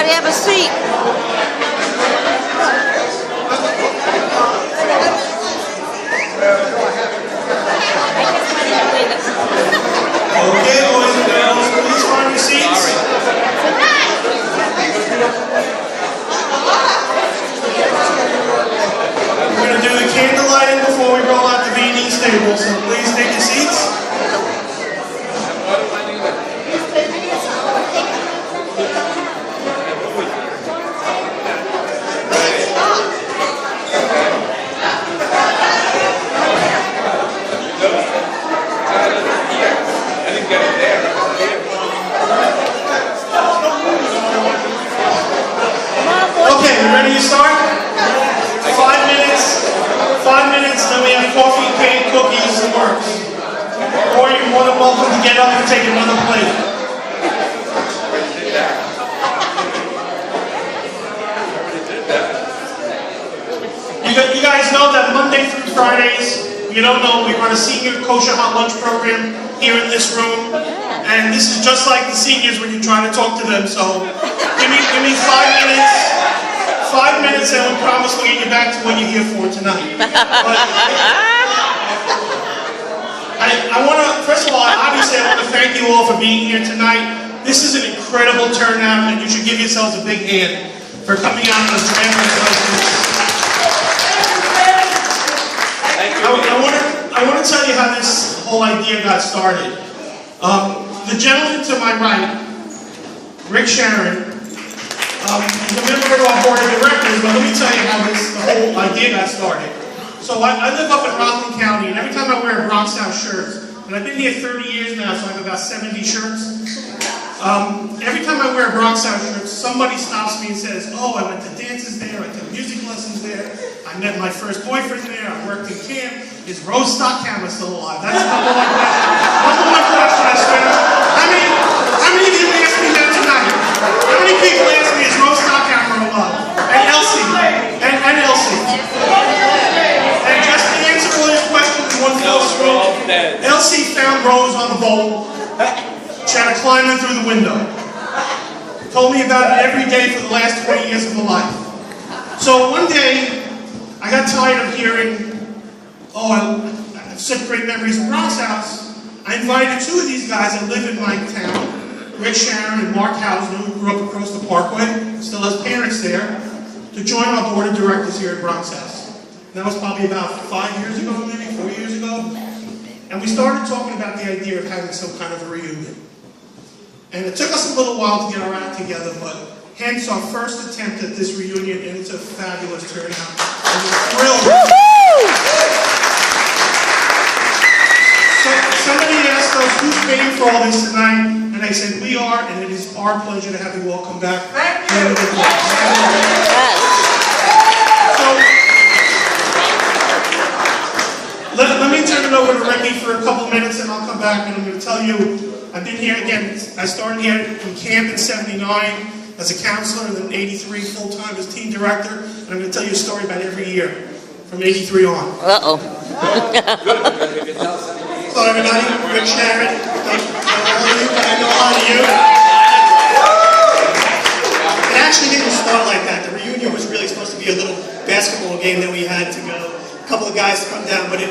Everybody have a seat. Okay, boys and girls, please find your seats. We're going to do the candle lighting before we roll out the Viennese table, so please take your seats. Okay, you ready to start? 5 minutes. 5 minutes, then we have coffee, cake, cookies, and works. Or you're more than welcome to get up and take another plate. You guys know that Monday through Fridays, if you don't know, we run a senior kosher hot lunch program here in this room. And this is just like the seniors when you try to talk to them. So give me 5 minutes. 5 minutes and we promise we'll get you back to what you're here for tonight. But I want to, first of all, obviously I want to thank you all for being here tonight. This is an incredible turnout and you should give yourselves a big hand for coming out on a grand I want to tell you how this whole idea got started. The gentleman to my right, Rick Sharon, he's a member of our board of directors, but let me tell you how the whole idea got started. So I live up in Rockland County, and every time I wear a Bronx South shirt, and I've been here 30 years now, so I have about 70 shirts. Every time I wear a Bronx South shirt, somebody stops me and says, oh, I went to dances there, I took music lessons there, I met my first boyfriend there, I worked in camp, is Rose Stockhammer still alive? That's number one question. Number one question, I swear. How many of you asked me that tonight? How many people asked me, is Rose Stockhammer alive? And Elsie. And Elsie. And just to answer all your questions in one fell swoop, Elsie found Rose on the boat. She had to climb in through the window. Told me about it every day for the last 20 years of her life. So one day, I got tired of hearing, oh, I have such great memories of Bronx House. I invited 2 of these guys that live in my town, Rick Sharon and Mark Hausner, who grew up across the Parkway, still has parents there, to join our board of directors here at Bronx House. That was probably about 5 years ago, maybe 4 years ago. And we started talking about the idea of having some kind of a reunion. And it took us a little while to get our act together, but hence our first attempt at this reunion, and it's a fabulous turnout. And we're thrilled. So somebody asked us, who's paying for all this tonight? And I said, we are, and it is our pleasure to have you all come back. Thank you. So, let me turn it over to Ricky for a couple minutes, and I'll come back, and I'm going to tell you, I've been here again. I started here from camp in '79 as a counselor, and then '83 full-time as team director. And I'm going to tell you a story about every year from '83 on. Uh-oh. Hello, everybody. Rick Sharon. I know a lot of you. It actually didn't start like that. The reunion was really supposed to be a little basketball game that we had to go. A couple of guys to come down, but it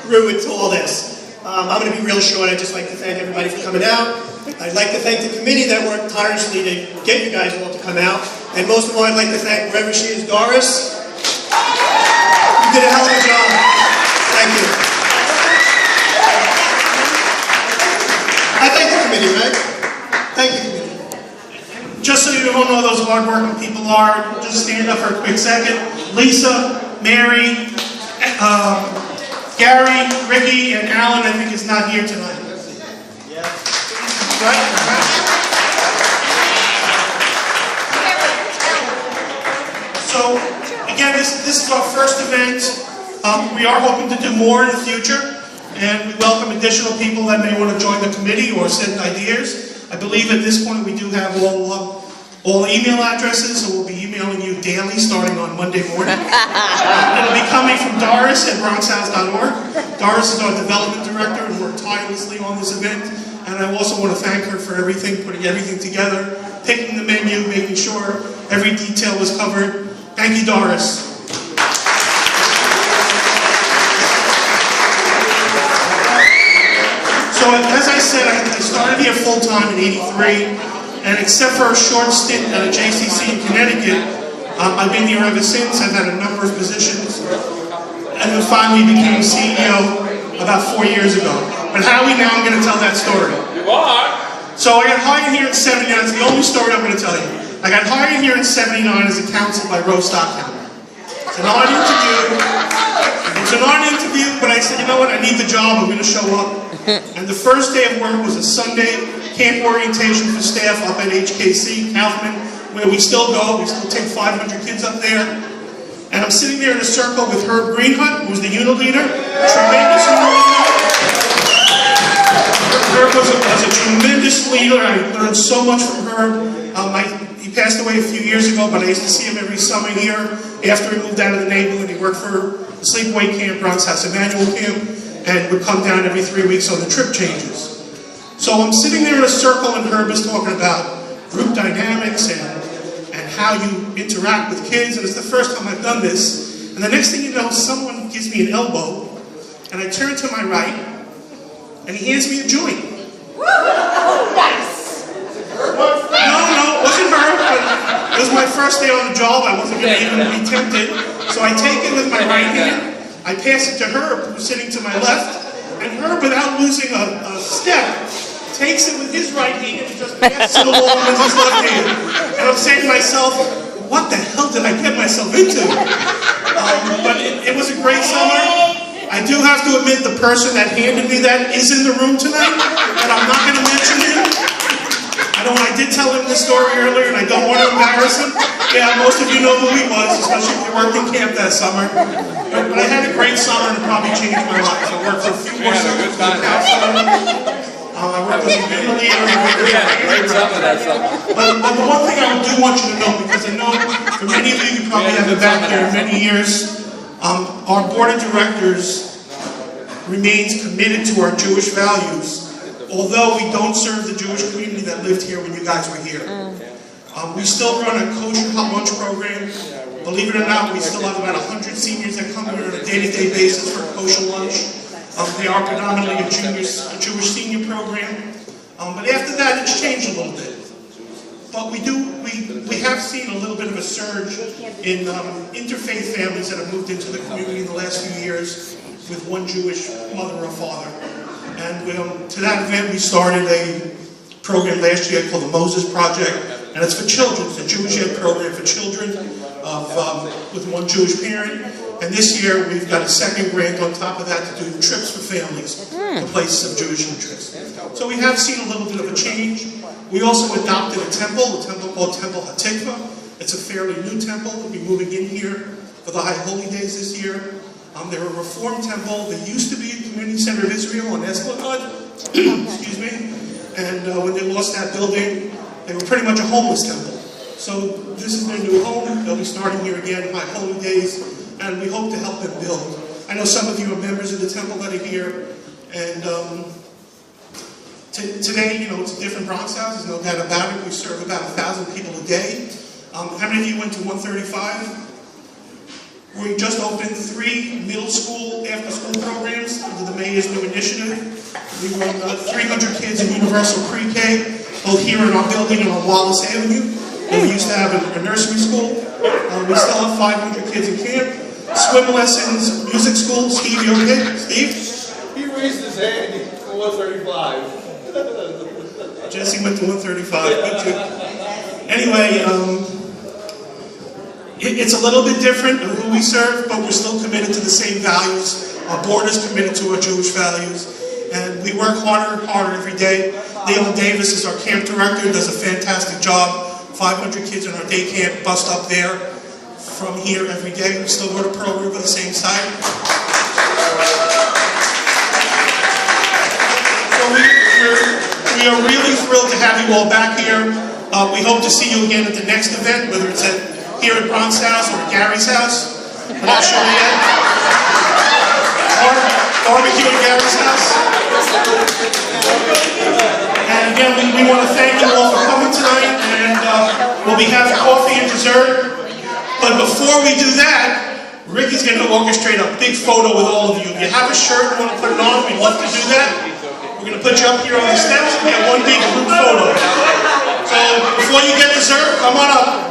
grew into all this. I'm going to be real short. I'd just like to thank everybody for coming out. I'd like to thank the committee that worked tirelessly to get you guys all to come out. And most of all, I'd like to thank wherever she is, Doris. You did a hell of a job. Thank you. I thank the committee, right? Thank you, committee. Just so you don't know those hard-working people are, just stand up for a quick second. Lisa, Mary, Gary, Ricky, and Alan, I think, is not here tonight. Yeah. Right? So, again, this is our first event. We are hoping to do more in the future, and we welcome additional people that may want to join the committee or send ideas. I believe at this point we do have all email addresses, so we'll be emailing you daily starting on Monday morning. It'll be coming from Doris at bronxhouse.org. Doris is our development director and worked tirelessly on this event. And I also want to thank her for everything, putting everything together, picking the menu, making sure every detail was covered. Thank you, Doris. So as I said, I started here full-time in '83, and except for a short stint at a JCC in Connecticut, I've been here ever since. I've had a number of positions, and then finally became CEO about 4 years ago. But Howie, now I'm going to tell that story. You are? So I got hired here in '79. It's the only story I'm going to tell you. I got hired here in '79 as a counsel by Rose Stockhammer. It's an odd interview. It's an odd interview, but I said, you know what? I need the job. I'm going to show up. And the first day of work was a Sunday camp orientation for staff up at HKC, Kaufman, where we still go. We still take 500 kids up there. And I'm sitting there in a circle with Herb Greenhut, who's the unit leader. Tremendous unit leader. Herb was a tremendous leader. I learned so much from Herb. He passed away a few years ago, but I used to see him every summer here. After he moved out of the neighborhood, he worked for the sleepaway camp, Bronx House Emmanuel camp, and would come down every 3 weeks on the trip changes. So I'm sitting there in a circle, and Herb is talking about group dynamics and how you interact with kids, and it's the first time I've done this. And the next thing you know, someone gives me an elbow, and I turn to my right, and he hands me a joint. Nice! No, it wasn't Herb, but it was my first day on the job. I wasn't going to even be tempted. So I take it with my right hand, I pass it to Herb, who's sitting to my left, and Herb, without losing a step, takes it with his right hand and just passes it along with his left hand. And I'm saying to myself, what the hell did I get myself into? But it was a great summer. I do have to admit the person that handed me that is in the room tonight, and I'm not going to mention him. I did tell him this story earlier, and I don't want to embarrass him. Yeah, most of you know who he was, especially if you worked in camp that summer. But I had a great summer, and it probably changed my life. I worked for a few more summers as a counselor. I worked as a unit leader. But the one thing I do want you to know, because I know for many of you probably haven't been back there in many years, our board of directors remains committed to our Jewish values. Although we don't serve the Jewish community that lived here when you guys were here. We still run a kosher hot lunch program. Believe it or not, we still have about 100 seniors that come here on a day-to-day basis for kosher lunch. They are predominantly a Jewish senior program. But after that, it's changed a little bit. But we have seen a little bit of a surge in interfaith families that have moved into the community in the last few years with one Jewish mother or father. And to that event, we started a program last year called the Moses Project, and it's for children. It's a Jewish Ed program for children with one Jewish parent. And this year, we've got a second grant on top of that to do trips for families to places of Jewish interest. So we have seen a little bit of a change. We also adopted a temple called Temple HaTikva. It's a fairly new temple. We'll be moving in here for the High Holy Days this year. They're a Reform temple. They used to be a Community Center of Israel on Esplanade, excuse me, and when they lost that building, they were pretty much a homeless temple. So this is their new home. They'll be starting here again, High Holy Days, and we hope to help them build. I know some of you are members of the temple that are here, and today, it's a different Bronx house, there's no doubt about it. We serve about 1,000 people a day. How many of you went to 135? We just opened 3 middle school after-school programs under the mayor's new initiative. We run 300 kids in universal pre-K, both here in our building and on Wallace Avenue. And we used to have a nursery school. We still have 500 kids in camp. Swim lessons, music school. Steve, you okay? Steve? He raised his hand to 135. Jesse went to 135. Good too. Anyway, it's a little bit different of who we serve, but we're still committed to the same values. Our board is committed to our Jewish values, and we work harder and harder every day. Leon Davis is our camp director, does a fantastic job. 500 kids in our day camp bust up there from here every day. We still go to Pearl River, the same site. So we are really thrilled to have you all back here. We hope to see you again at the next event, whether it's here at Bronx House or at Gary's house. We're not sure yet. Or barbecue at Gary's house. And again, we want to thank you all for coming tonight. And We'll be having coffee and dessert. But before we do that, Ricky's going to orchestrate a big photo with all of you. If you have a shirt and want to put it on, we'd love to do that. We're going to put you up here on the steps and get one big group photo. So before you get dessert, come on up.